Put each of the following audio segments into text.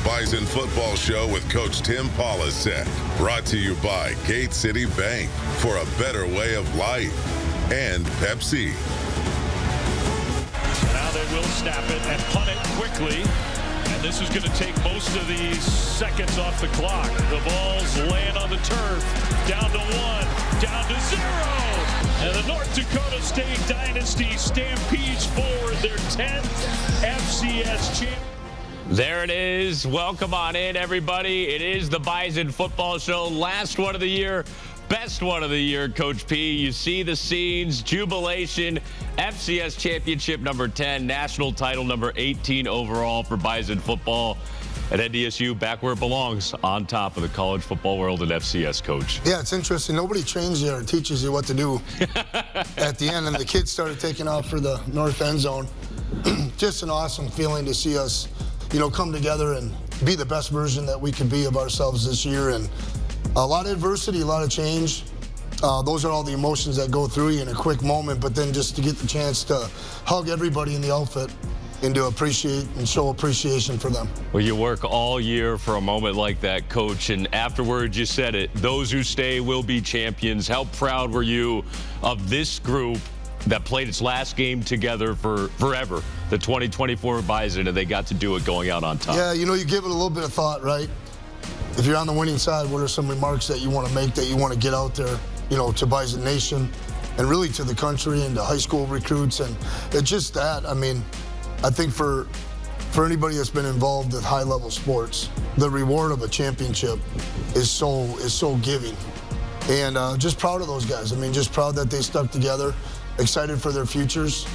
Bison Football Show with Coach Tim Polasek. Brought to you by Gate City Bank for a better way of life. And Pepsi. Now they will snap it and punt it quickly. And this is going to take most of these seconds off the clock. The ball's laying on the turf. Down to 1, down to 0. And the North Dakota State Dynasty stampedes forward their 10th FCS champion. There it is. Welcome on in, everybody. It is the Bison Football Show. Last one of the year. Best one of the year, Coach P. You see the scenes, jubilation, FCS championship number 10, national title number 18 overall for Bison football. At NDSU, back where it belongs, on top of the college football world and FCS, Coach. Yeah, it's interesting. Nobody trains you or teaches you what to do at the end, and the kids started taking off for the north end zone. Just an awesome feeling to see us, come together and be the best version that we could be of ourselves this year. And a lot of adversity, a lot of change. Those are all the emotions that go through you in a quick moment, but then just to get the chance to hug everybody in the outfit and to appreciate and show appreciation for them. Well, you work all year for a moment like that, Coach, and afterwards you said it. Those who stay will be champions. How proud were you of this group that played its last game together for forever, the 2024 Bison, and they got to do it going out on top? Yeah, you give it a little bit of thought, right? If you're on the winning side, what are some remarks that you want to make, that you want to get out there, to Bison Nation and really to the country and to high school recruits? And it's just that, I think for anybody that's been involved with high-level sports, the reward of a championship is so giving. And just proud of those guys. Just proud that they stuck together, excited for their futures.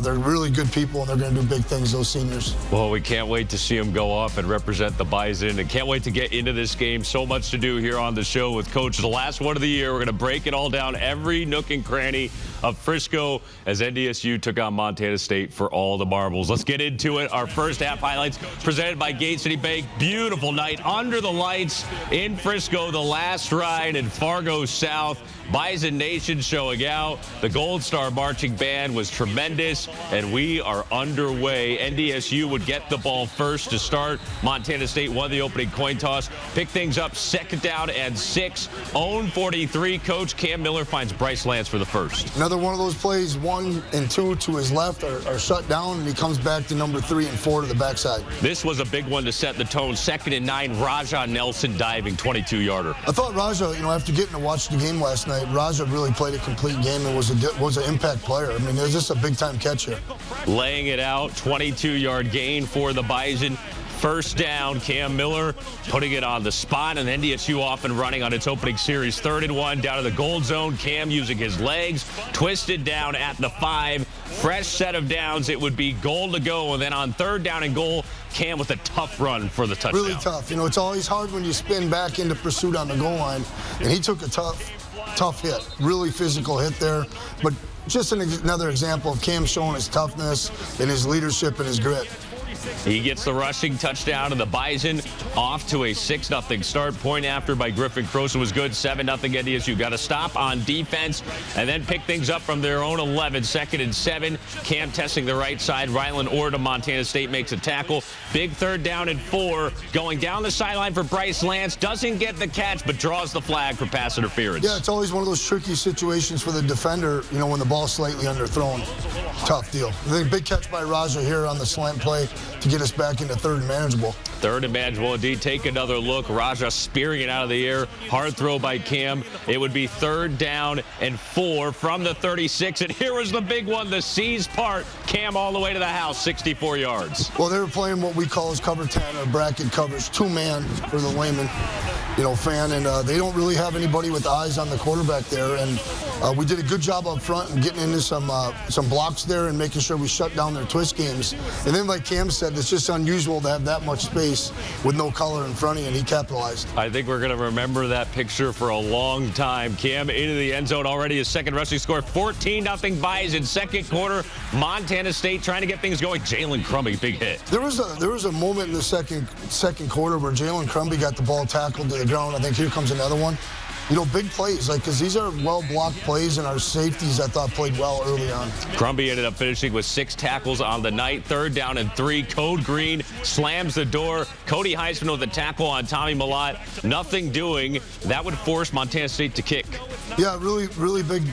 They're really good people, and they're going to do big things, those seniors. Well, we can't wait to see them go off and represent the Bison, and can't wait to get into this game. So much to do here on the show with Coach. The last one of the year. We're going to break it all down, every nook and cranny of Frisco, as NDSU took on Montana State for all the marbles. Let's get into it. Our first half highlights presented by Gate City Bank. Beautiful night under the lights in Frisco. The last ride in Fargo South. Bison Nation showing out. The Gold Star Marching Band was tremendous, and we are underway. NDSU would get the ball first to start. Montana State won the opening coin toss. Pick things up, 2nd down and 6. Own 43. Coach Cam Miller finds Bryce Lance for the first. Another one of those plays, 1 and 2 to his left are shut down, and he comes back to number 3 and 4 to the backside. This was a big one to set the tone. 2nd and 9, Raja Nelson diving, 22-yarder. I thought Raja, after getting to watch the game last night, Raja really played a complete game and was an impact player. It was just a big-time catch here. Laying it out, 22-yard gain for the Bison. 1st down, Cam Miller putting it on the spot, and NDSU off and running on its opening series. 3rd and 1 down to the gold zone. Cam using his legs, twisted down at the 5. Fresh set of downs. It would be goal to go, and then on 3rd down and goal, Cam with a tough run for the touchdown. Really tough. It's always hard when you spin back into pursuit on the goal line, and he took a tough hit, really physical hit there. But just another example of Cam showing his toughness and his leadership and his grit. He gets the rushing touchdown, and the Bison off to a 6-0 start. Point after by Griffin Croson was good. 7-0 NDSU. Got to stop on defense and then pick things up from their own 11. 2nd and 7. Cam testing the right side. Rylan Orr of Montana State makes a tackle. Big 3rd down and 4. Going down the sideline for Bryce Lance. Doesn't get the catch, but draws the flag for pass interference. Yeah, it's always one of those tricky situations for the defender, when the ball's slightly underthrown. Tough deal. I think big catch by Raja here on the slant play to get us back into 3rd and manageable. 3rd and manageable indeed. Take another look. Raja spearing it out of the air. Hard throw by Cam. It would be 3rd down and 4 from the 36. And here was the big one, the C's part. Cam all the way to the house, 64 yards. Well, they were playing what we call as cover 10 or bracket coverage, 2-man for the layman, fan. And they don't really have anybody with eyes on the quarterback there. And we did a good job up front and getting into some blocks there and making sure we shut down their twist games. And then, like Cam said, it's just unusual to have that much space with no color in front of you, and he capitalized. I think we're going to remember that picture for a long time. Cam into the end zone already, his 2nd rushing score. 14-0 Bison, 2nd quarter. Montana State trying to get things going. Jalen Crumby, big hit. There was a moment in the second quarter where Jalen Crumby got the ball tackled to the ground. I think here comes another one. big plays, because these are well-blocked plays, and our safeties, I thought, played well early on. Crumby ended up finishing with 6 tackles on the night. 3rd down and 3. Code Green slams the door. Cody Heisman with a tackle on Tommy Millott. Nothing doing. That would force Montana State to kick. Yeah, really, really big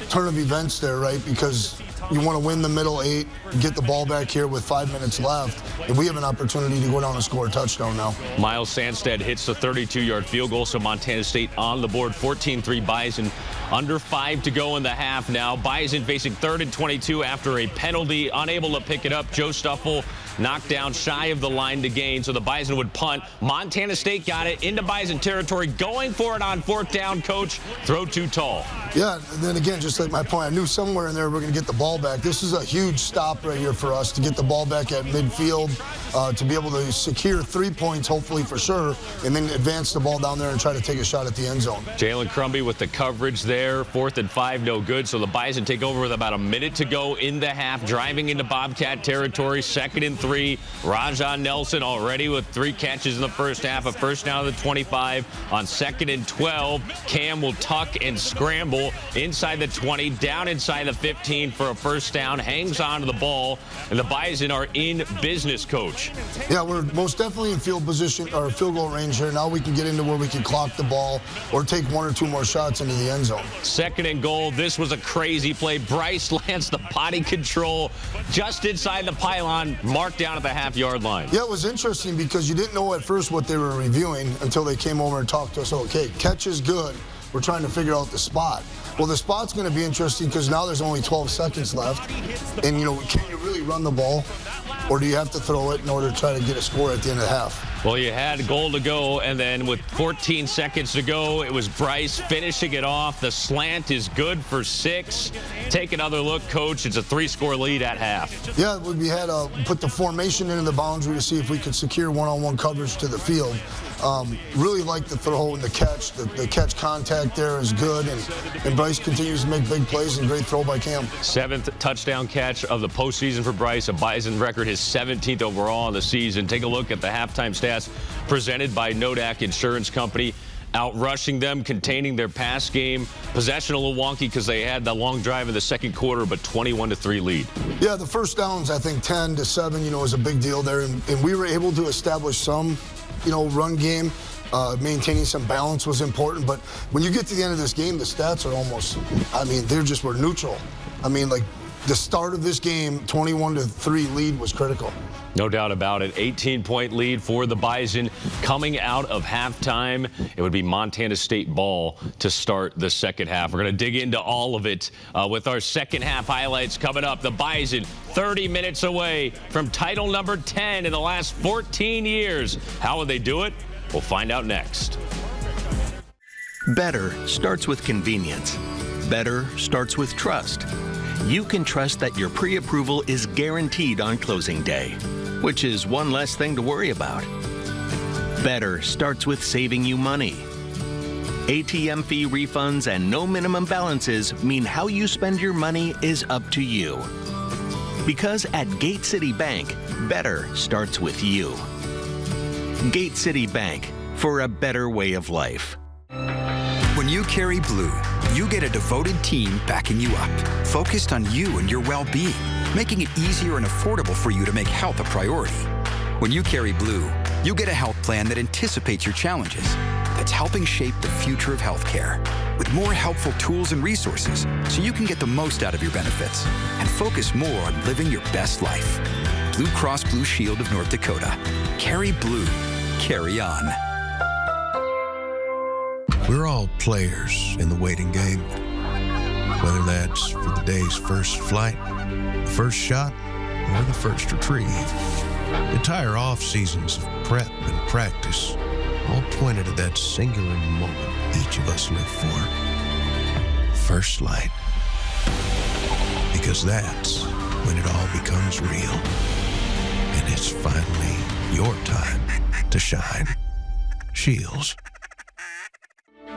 turn of events there, right? Because you want to win the middle 8, get the ball back here with 5 minutes left, and we have an opportunity to go down and score a touchdown now. Miles Sandstead hits the 32-yard field goal, so Montana State on the board. 14-3 Bison. Under 5 to go in the half now. Bison facing 3rd and 22 after a penalty. Unable to pick it up. Joe Stuffle knocked down shy of the line to gain, so the Bison would punt. Montana State got it into Bison territory, going for it on 4th down. Coach, throw too tall. Yeah, and then again, just like my point, I knew somewhere in there we're going to get the ball back. This is a huge stop right here for us to get the ball back at midfield, to be able to secure 3 points, hopefully for sure, and then advance the ball down there and try to take a shot at the end zone. Jalen Crumby with the coverage there. 4th and 5, no good. So the Bison take over with about a minute to go in the half, driving into Bobcat territory. 2nd and 3. Rajon Nelson already with 3 catches in the first half. A first down to the 25. On 2nd and 12, Cam will tuck and scramble inside the 20, down inside the 15 for a first down. Hangs on to the ball, and the Bison are in business, Coach. Yeah, we're most definitely in field position or field goal range here. Now we can get into where we can clock the ball or take 1 or 2 more shots into the end zone. 2nd and goal. This was a crazy play. Bryce lands the body control just inside the pylon, marked down at the half-yard line. Yeah, it was interesting because you didn't know at first what they were reviewing until they came over and talked to us. Okay, catch is good. We're trying to figure out the spot. Well, the spot's going to be interesting because now there's only 12 seconds left. And, can you really run the ball? Or do you have to throw it in order to try to get a score at the end of the half? Well, you had a goal to go, and then with 14 seconds to go, it was Bryce finishing it off. The slant is good for 6. Take another look, Coach. It's a 3-score lead at half. Yeah, we had put the formation into the boundary to see if we could secure one-on-one coverage to the field. Really like the throw and the catch. The catch contact there is good, and Bryce continues to make big plays, and great throw by Cam. 7th touchdown catch of the postseason for Bryce. A Bison record, his 17th overall in the season. Take a look at the halftime stats presented by Nodak Insurance Company. Outrushing them, containing their pass game. Possession a little wonky because they had the long drive in the second quarter, but 21-3 lead. Yeah, the first downs, I think 10-7, is a big deal there, and we were able to establish some, run game. Maintaining some balance was important, but when you get to the end of this game, the stats are almost, they were neutral. The start of this game, 21-3 lead was critical. No doubt about it. 18-point lead for the Bison. Coming out of halftime, it would be Montana State ball to start the second half. We're going to dig into all of it with our second half highlights coming up. The Bison, 30 minutes away from title number 10 in the last 14 years. How will they do it? We'll find out next. Better starts with convenience. Better starts with trust. You can trust that your pre-approval is guaranteed on closing day, which is one less thing to worry about. Better starts with saving you money. ATM fee refunds and no minimum balances mean how you spend your money is up to you. Because at Gate City Bank, better starts with you. Gate City Bank, for a better way of life. When you carry blue, you get a devoted team backing you up, focused on you and your well-being, making it easier and affordable for you to make health a priority. When you carry blue, you get a health plan that anticipates your challenges, that's helping shape the future of healthcare, with more helpful tools and resources so you can get the most out of your benefits and focus more on living your best life. Blue Cross Blue Shield of North Dakota. Carry blue. Carry on. We're all players in the waiting game, whether that's for the day's first flight, the first shot, or the first retrieve. Entire off seasons of prep and practice all pointed at that singular moment each of us live for. First light. Because that's when it all becomes real. And it's finally your time to shine. Shields.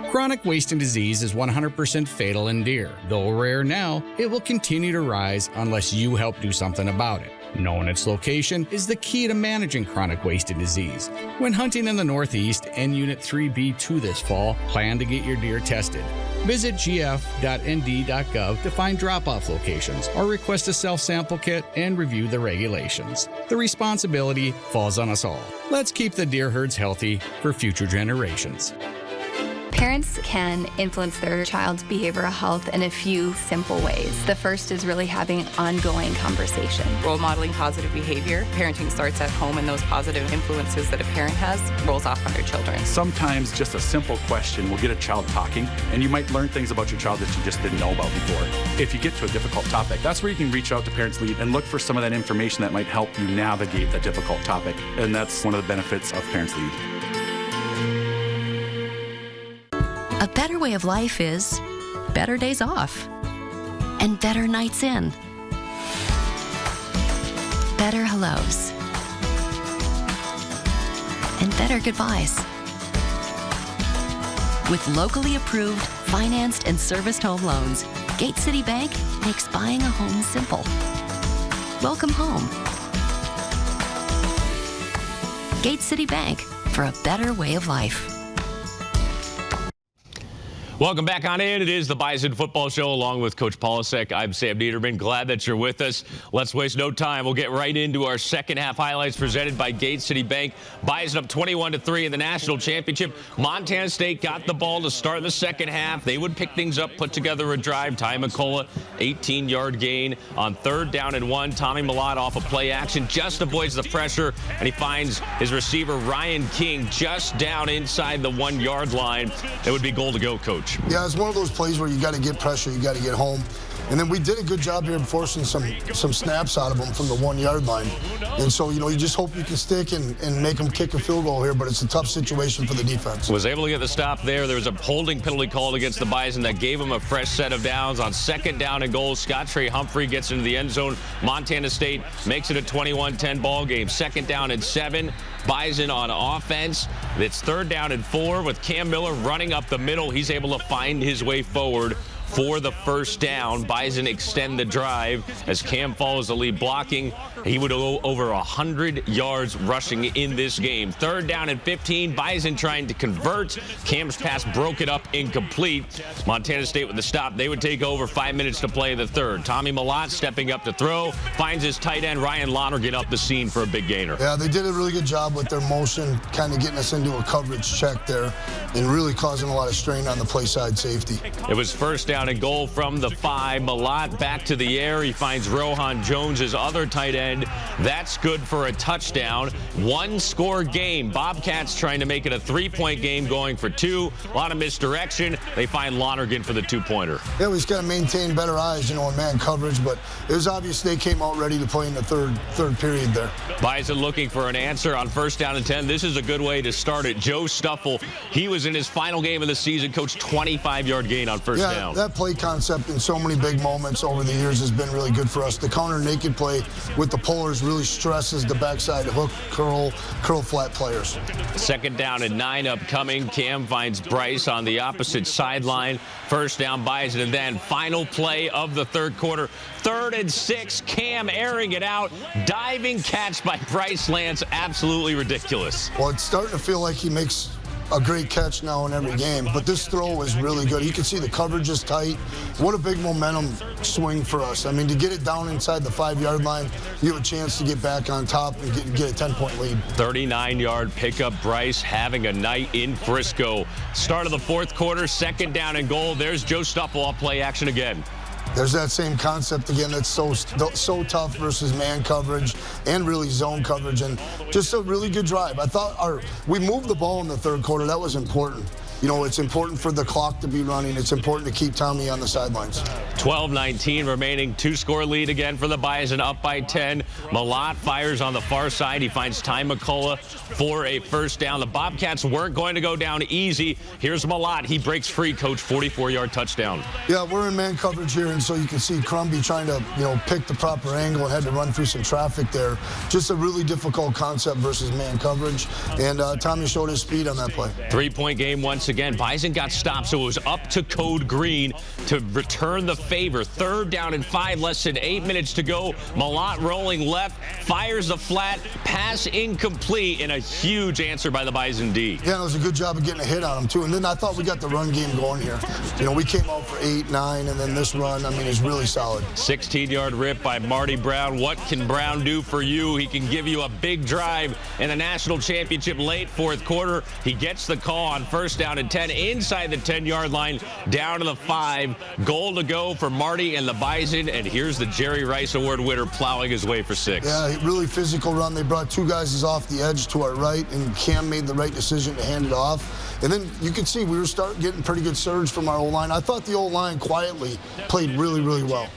Chronic wasting disease is 100% fatal in deer. Though rare now, it will continue to rise unless you help do something about it. Knowing its location is the key to managing chronic wasted disease. When hunting in the Northeast and Unit 3B2 this fall, plan to get your deer tested. Visit gf.nd.gov to find drop-off locations or request a self-sample kit and review the regulations. The responsibility falls on us all. Let's keep the deer herds healthy for future generations. Parents can influence their child's behavioral health in a few simple ways. The first is really having ongoing conversation. Role modeling positive behavior. Parenting starts at home, and those positive influences that a parent has rolls off on their children. Sometimes just a simple question will get a child talking, and you might learn things about your child that you just didn't know about before. If you get to a difficult topic, that's where you can reach out to Parents Lead and look for some of that information that might help you navigate that difficult topic. And that's one of the benefits of Parents Lead. A better way of life is better days off and better nights in. Better hellos and better goodbyes. With locally approved, financed, and serviced home loans, Gate City Bank makes buying a home simple. Welcome home. Gate City Bank, for a better way of life. Welcome back on in. It is the Bison Football Show along with Coach Polasek. I'm Sam Neidermann. Glad that you're with us. Let's waste no time. We'll get right into our second half highlights presented by Gate City Bank. Bison up 21-3 in the national championship. Montana State got the ball to start the second half. They would pick things up, put together a drive. Ty McCullough, 18-yard gain on 3rd down and 1. Tommy Malott off of play action just avoids the pressure, and he finds his receiver Ryan King just down inside the 1-yard line. It would be goal to go, Coach. Yeah, it's one of those plays where you got to get pressure, you got to get home. And then we did a good job here in forcing some snaps out of them from the 1-yard line. And so, you just hope you can stick and make them kick a field goal here, but it's a tough situation for the defense. Was able to get the stop there. There was a holding penalty called against the Bison that gave him a fresh set of downs. On 2nd down and goal, Scott Trey Humphrey gets into the end zone. Montana State makes it a 21-10 ball game. 2nd down and 7. Bison on offense. It's 3rd down and 4 with Cam Miller running up the middle. He's able to find his way forward for the first down. Bison extend the drive as Cam follows the lead blocking. He would go over 100 yards rushing in this game. 3rd down and 15. Bison trying to convert. Cam's pass broke it up, incomplete. Montana State with the stop. They would take over. 5 minutes to play the third. Tommy Malott stepping up to throw. Finds his tight end Ryan Lonergan up the scene for a big gainer. Yeah, they did a really good job with their motion, kind of getting us into a coverage check there and really causing a lot of strain on the play side safety. It was 1st down and goal from the 5. Malott back to the air. He finds Rohan Jones, his other tight end. That's good for a touchdown. 1-score game. Bobcats trying to make it a 3-point game, going for 2. A lot of misdirection. They find Lonergan for the 2-pointer. Yeah, we just got to maintain better eyes, in man coverage, but it was obvious they came out ready to play in the third period there. Bison looking for an answer on 1st down and 10. This is a good way to start it. Joe Stuffle, he was in his final game of the season, coached 25-yard gain on 1st down. That play concept in so many big moments over the years has been really good for us. The counter naked play with the pullers really stresses the backside hook, curl flat players. 2nd down and 9 upcoming. Cam finds Bryce on the opposite sideline. 1st down Bison, and then final play of the 3rd quarter. 3rd and 6. Cam airing it out. Diving catch by Bryce Lance. Absolutely ridiculous. Well, it's starting to feel like he makes a great catch now in every game, but this throw was really good. You can see the coverage is tight. What a big momentum swing for us. I mean, to get it down inside the 5-yard line, you have a chance to get back on top and get a 10-point lead. 39-yard pickup. Bryce having a night in Frisco. Start of the 4th quarter, 2nd down and goal. There's Joe Stuffle off play action again. There's that same concept again that's so tough versus man coverage and really zone coverage, and just a really good drive. I thought we moved the ball in the 3rd quarter. That was important. It's important for the clock to be running. It's important to keep Tommy on the sidelines. 12-19 remaining. 2-score lead again for the Bison, up by 10. Malott fires on the far side. He finds Ty McCullough for a 1st down. The Bobcats weren't going to go down easy. Here's Malott. He breaks free, Coach. 44-yard touchdown. Yeah, we're in man coverage here, and so you can see Crumby trying to, pick the proper angle and had to run through some traffic there. Just a really difficult concept versus man coverage, and Tommy showed his speed on that play. 3-point game once again. Bison got stopped, so it was up to Code Green to return the favor. 3rd down and 5, less than 8 minutes to go. Malott rolling left, fires the flat, pass incomplete, and a huge answer by the Bison D. Yeah, it was a good job of getting a hit on him, too. And then I thought we got the run game going here. You know, we came out for 8, 9, and then this run, I mean, is really solid. 16-yard rip by Marty Brown. What can Brown do for you? He can give you a big drive in the national championship late 4th quarter. He gets the call on 1st down and 10 inside the 10-yard line, down to the 5. Goal to go for Marty and the Bison, and here's the Jerry Rice Award winner plowing his way for 6. Yeah, really physical run. They brought 2 guys off the edge to our right, and Cam made the right decision to hand it off. And then you could see we were starting getting pretty good surge from our O-line. I thought the O-line quietly played really, really well.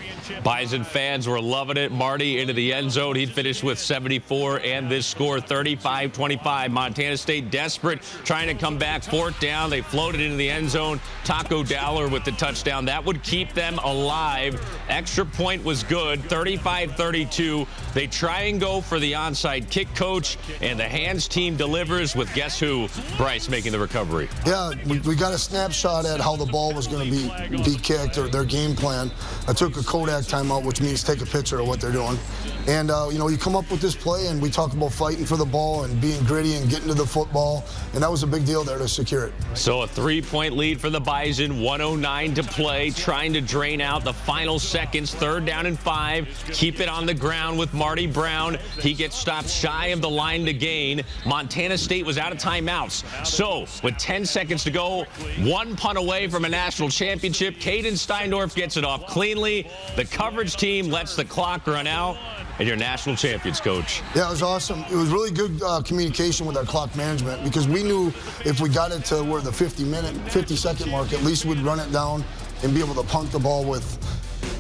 Bison fans were loving it. Marty into the end zone. He'd finished with 74, and this score 35-25. Montana State desperate, trying to come back. 4th down. They floated into the end zone. Taco Dowler with the touchdown. That would keep them alive. Extra point was good. 35-32. They try and go for the onside kick, coach, and the hands team delivers with guess who? Bryce making the recovery. Yeah, we got a snapshot at how the ball was going to be kicked, or their game plan. I took a Kodak timeout, which means take a picture of what they're doing. And, you know, you come up with this play, and we talk about fighting for the ball and being gritty and getting to the football, and that was a big deal there to secure it. So a 3-point lead for the Bison, 1:09 to play, trying to drain out the final seconds. 3rd down and 5. Keep it on the ground with Marty Brown. He gets stopped shy of the line to gain. Montana State was out of timeouts. So with 10 seconds to go, 1 punt away from a national championship. Caden Steindorf gets it off cleanly. The coverage team lets the clock run out, and you're national champions, Coach. Yeah, it was awesome. It was really good communication with our clock management, because we knew if we got it to where the 50-second mark, at least we'd run it down and be able to punt the ball with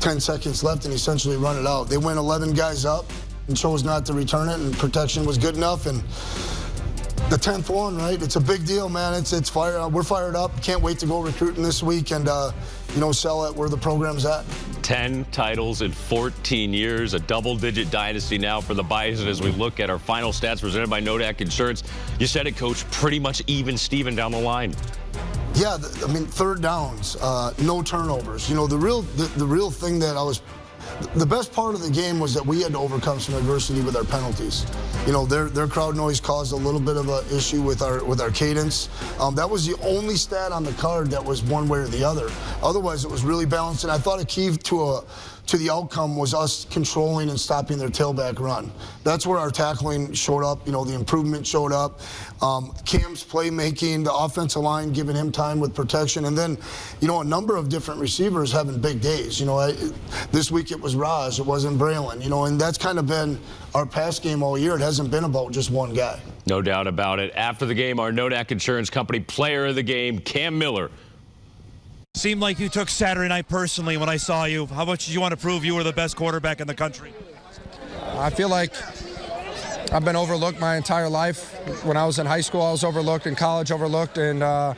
10 seconds left and essentially run it out. They went 11 guys up and chose not to return it, and protection was good enough. And the 10th one, right? It's a big deal, man. It's fire. We're fired up. Can't wait to go recruiting this week and, you know, sell it where the program's at. 10 titles in 14 years, a double-digit dynasty now for the Bison as we look at our final stats presented by Nodak Insurance. You said it, Coach, pretty much even Steven down the line. Yeah, I mean, 3rd downs, no turnovers. You know, the real thing that the best part of the game was that we had to overcome some adversity with our penalties. You know, their crowd noise caused a little bit of an issue with our cadence. That was the only stat on the card that was one way or the other. Otherwise, it was really balanced, and I thought a key to the outcome was us controlling and stopping their tailback run. That's where our tackling showed up. You know, the improvement showed up. Cam's playmaking, the offensive line giving him time with protection, and then, you know, a number of different receivers having big days. You know, this week it was Raj, it wasn't Braylon. You know, and that's kind of been our pass game all year. It hasn't been about just one guy. No doubt about it. After the game, our Nodak Insurance Company player of the game, Cam Miller. Seemed like you took Saturday night personally when I saw you. How much did you want to prove you were the best quarterback in the country? I feel like I've been overlooked my entire life. When I was in high school, I was overlooked. In college, overlooked. And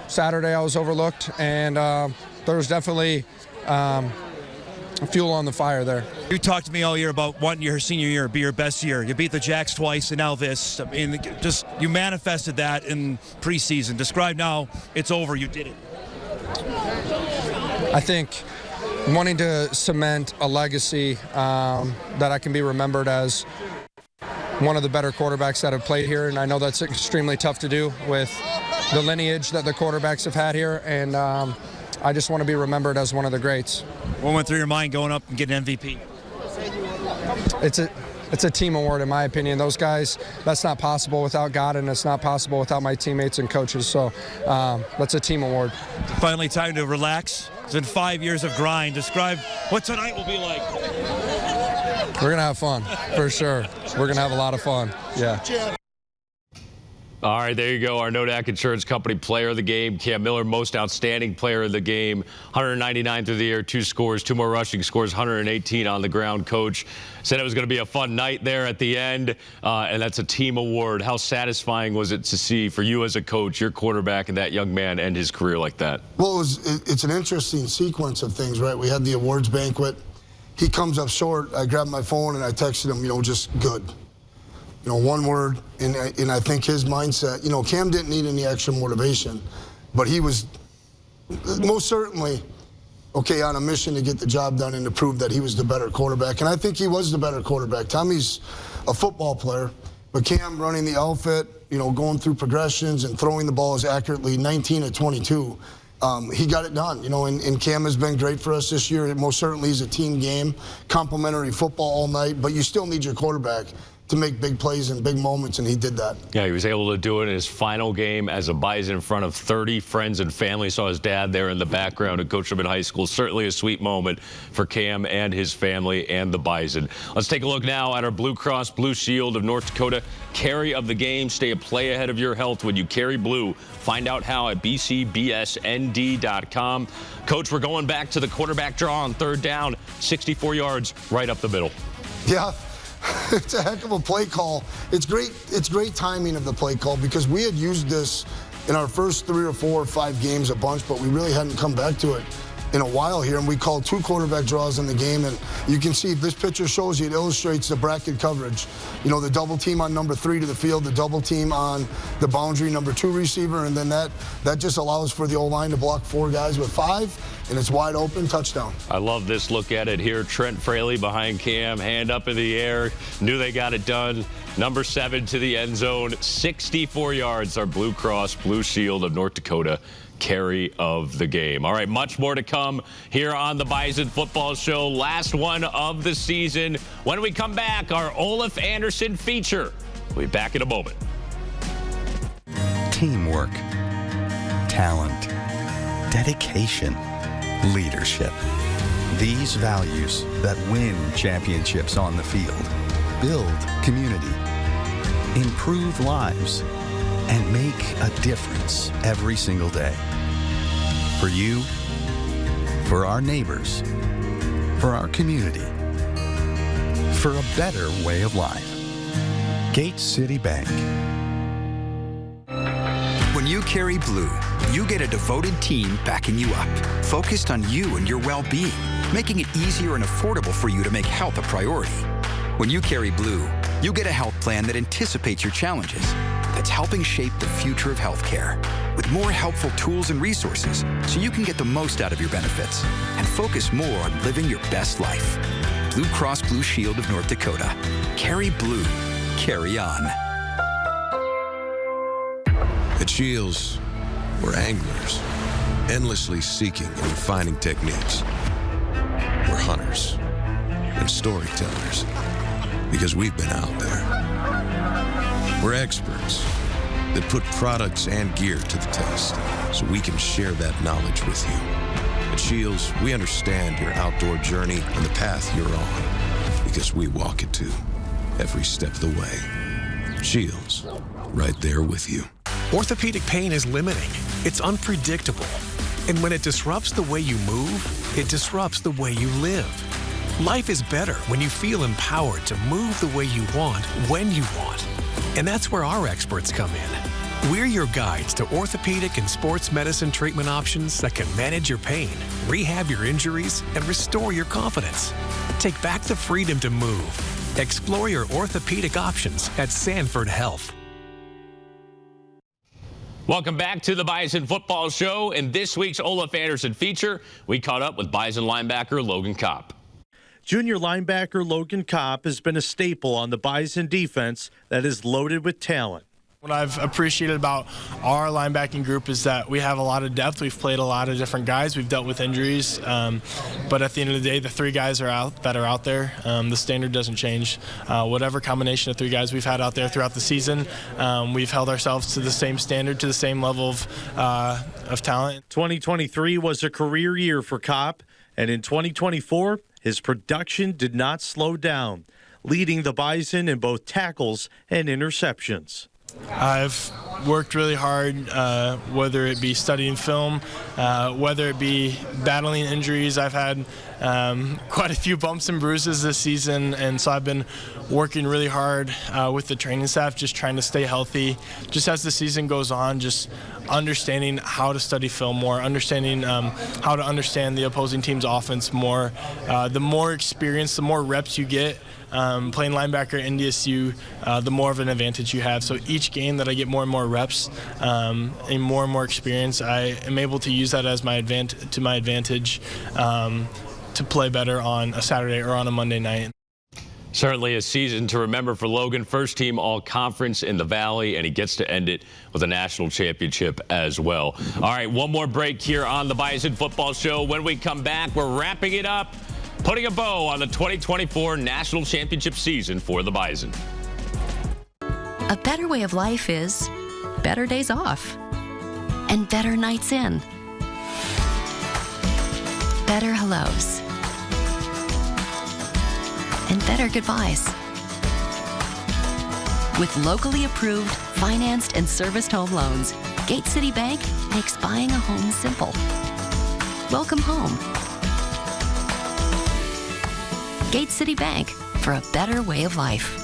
Saturday, I was overlooked. And there was definitely fuel on the fire there. You talked to me all year about wanting your senior year be your best year. You beat the Jacks twice, and now this. I mean, just you manifested that in preseason. Describe now it's over. You did it. I think wanting to cement a legacy that I can be remembered as one of the better quarterbacks that have played here, and I know that's extremely tough to do with the lineage that the quarterbacks have had here, and I just want to be remembered as one of the greats. What went through your mind going up and getting MVP? It's a team award, in my opinion. Those guys, that's not possible without God, and it's not possible without my teammates and coaches. So that's a team award. Finally, time to relax. It's been 5 years of grind. Describe what tonight will be like. We're going to have fun, for sure. We're going to have a lot of fun. Yeah. All right, there you go. Our Nodak Insurance Company player of the game, Cam Miller, most outstanding player of the game. 199 through the air, 2 scores, 2 more rushing scores, 118 on the ground. Coach said it was going to be a fun night there at the end, and that's a team award. How satisfying was it to see for you as a coach, your quarterback, and that young man end his career like that? Well, it's an interesting sequence of things, right? We had the awards banquet. He comes up short. I grabbed my phone and I texted him, you know, just good. You know, one word, and I think his mindset, you know, Cam didn't need any extra motivation, But he was most certainly, okay, on a mission to get the job done and to prove that he was the better quarterback. And I think he was the better quarterback. Tommy's a football player, but Cam running the outfit, going through progressions and throwing the balls accurately, 19 of 22. He got it done, and Cam has been great for us this year. It most certainly is a team game, complimentary football all night, but you still need your quarterback to make big plays and big moments, and he did that. Yeah, he was able to do it in his final game as a Bison in front of 30 friends and family. Saw his dad there in the background and coached him in high school. Certainly a sweet moment for Cam and his family and the Bison. Let's take a look now at our Blue Cross Blue Shield of North Dakota carry of the game. Stay a play ahead of your health when you carry blue. Find out how at bcbsnd.com. Coach, we're going back to the quarterback draw on third down, 64 yards right up the middle. Yeah. It's a heck of a play call. It's great timing of the play call because we had used this in our first 3 or 4 or 5 games a bunch, but we really hadn't come back to it in a while here, and we called 2 quarterback draws in the game, and you can see this picture shows you, it illustrates the bracket coverage. The double team on number 3 to the field, the double team on the boundary number 2 receiver, and then that just allows for the O-line to block 4 guys with 5, and it's wide open, touchdown. I love this look at it here. Trent Fraley behind Cam, hand up in the air, knew they got it done. Number 7 to the end zone, 64 yards, our Blue Cross Blue Shield of North Dakota carry of the game. All right, much more to come here on the Bison Football Show. Last one of the season. When we come back, our Olaf Anderson feature. We'll be back in a moment. Teamwork, talent, dedication, leadership. These values that win championships on the field, build community, improve lives, and make a difference every single day. For you, for our neighbors, for our community, for a better way of life. Gate City Bank. When you carry blue, you get a devoted team backing you up, focused on you and your well-being, making it easier and affordable for you to make health a priority. When you carry blue, you get a health plan that anticipates your challenges, that's helping shape the future of healthcare, with more helpful tools and resources so you can get the most out of your benefits and focus more on living your best life. Blue Cross Blue Shield of North Dakota. Carry blue. Carry on. At Shields, we're anglers, endlessly seeking and refining techniques. We're hunters and storytellers, because we've been out there. We're experts that put products and gear to the test so we can share that knowledge with you. At Shields, we understand your outdoor journey and the path you're on, because we walk it too, every step of the way. Shields, right there with you. Orthopedic pain is limiting. It's unpredictable. And when it disrupts the way you move, it disrupts the way you live. Life is better when you feel empowered to move the way you want, when you want. And that's where our experts come in. We're your guides to orthopedic and sports medicine treatment options that can manage your pain, rehab your injuries, and restore your confidence. Take back the freedom to move. Explore your orthopedic options at Sanford Health. Welcome back to the Bison Football Show. In this week's Olaf Anderson feature, we caught up with Bison linebacker Logan Kopp. Junior linebacker Logan Kopp has been a staple on the Bison defense that is loaded with talent. What I've appreciated about our linebacking group is that we have a lot of depth. We've played a lot of different guys. We've dealt with injuries. But at the end of the day, the 3 guys are out there. The standard doesn't change. Whatever combination of 3 guys we've had out there throughout the season, we've held ourselves to the same standard, to the same level of talent. 2023 was a career year for Kopp, and in 2024, his production did not slow down, leading the Bison in both tackles and interceptions. I've worked really hard, whether it be studying film, whether it be battling injuries. I've had quite a few bumps and bruises this season, and so I've been working really hard with the training staff, just trying to stay healthy. Just as the season goes on, just understanding how to study film more, understanding how to understand the opposing team's offense more. The more experience, the more reps you get, playing linebacker at NDSU, the more of an advantage you have. So each game that I get more and more reps and more experience, I am able to use that as my advantage to play better on a Saturday or on a Monday night. Certainly a season to remember for Logan. First team all-conference in the Valley, and he gets to end it with a national championship as well. All right, one more break here on the Bison Football Show. When we come back, we're wrapping it up, putting a bow on the 2024 national championship season for the Bison. A better way of life is better days off and better nights in. Better hellos. And better goodbyes. With locally approved, financed, and serviced home loans, Gate City Bank makes buying a home simple. Welcome home. Gate City Bank, for a better way of life.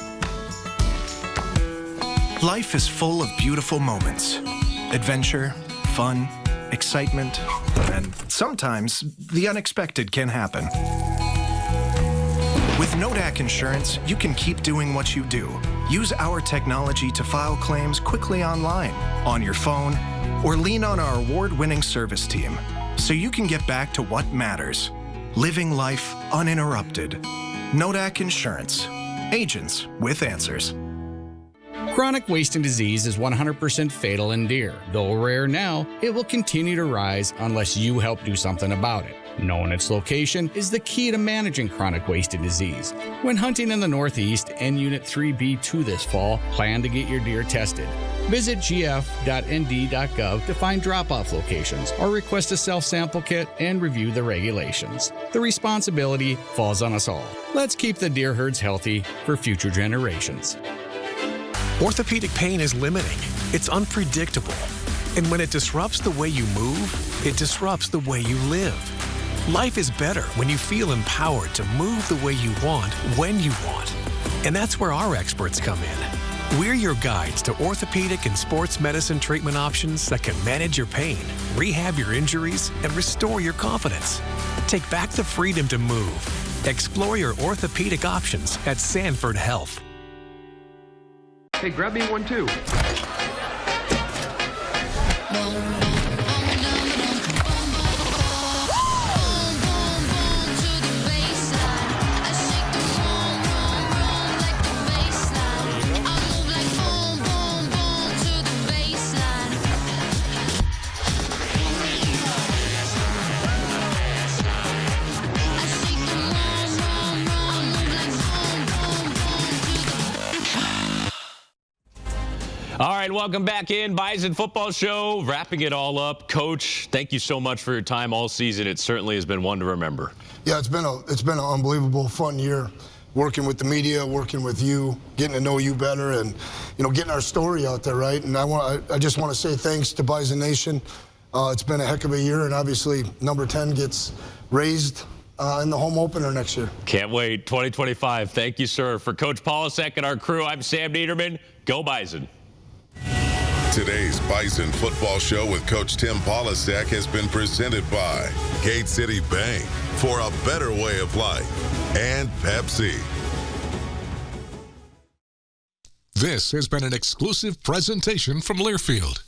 Life is full of beautiful moments. Adventure, fun, excitement, and sometimes the unexpected can happen. With Nodak Insurance, you can keep doing what you do. Use our technology to file claims quickly online, on your phone, or lean on our award-winning service team so you can get back to what matters. Living life uninterrupted. Nodak Insurance. Agents with answers. Chronic wasting disease is 100% fatal in deer. Though rare now, it will continue to rise unless you help do something about it. Knowing its location is the key to managing chronic wasted disease. When hunting in the Northeast and Unit 3B2 this fall, plan to get your deer tested. Visit gf.nd.gov to find drop-off locations or request a self-sample kit and review the regulations. The responsibility falls on us all. Let's keep the deer herds healthy for future generations. Orthopedic pain is limiting. It's unpredictable. And when it disrupts the way you move, it disrupts the way you live. Life is better when you feel empowered to move the way you want, when you want. And that's where our experts come in. We're your guides to orthopedic and sports medicine treatment options that can manage your pain, rehab your injuries, and restore your confidence. Take back the freedom to move. Explore your orthopedic options at Sanford Health. Hey, grab me one too. All right, welcome back in. Bison Football Show, wrapping it all up. Coach, thank you so much for your time all season. It certainly has been one to remember. Yeah, it's been an unbelievable, fun year, working with the media, working with you, getting to know you better, and getting our story out there, right? And I just want to say thanks to Bison Nation. It's been a heck of a year, and obviously number 10 gets raised in the home opener next year. Can't wait. 2025. Thank you, sir. For Coach Polasek and our crew, I'm Sam Neidermann. Go Bison. Today's Bison Football Show with Coach Tim Polasek has been presented by Gate City Bank, for a better way of life, and Pepsi. This has been an exclusive presentation from Learfield.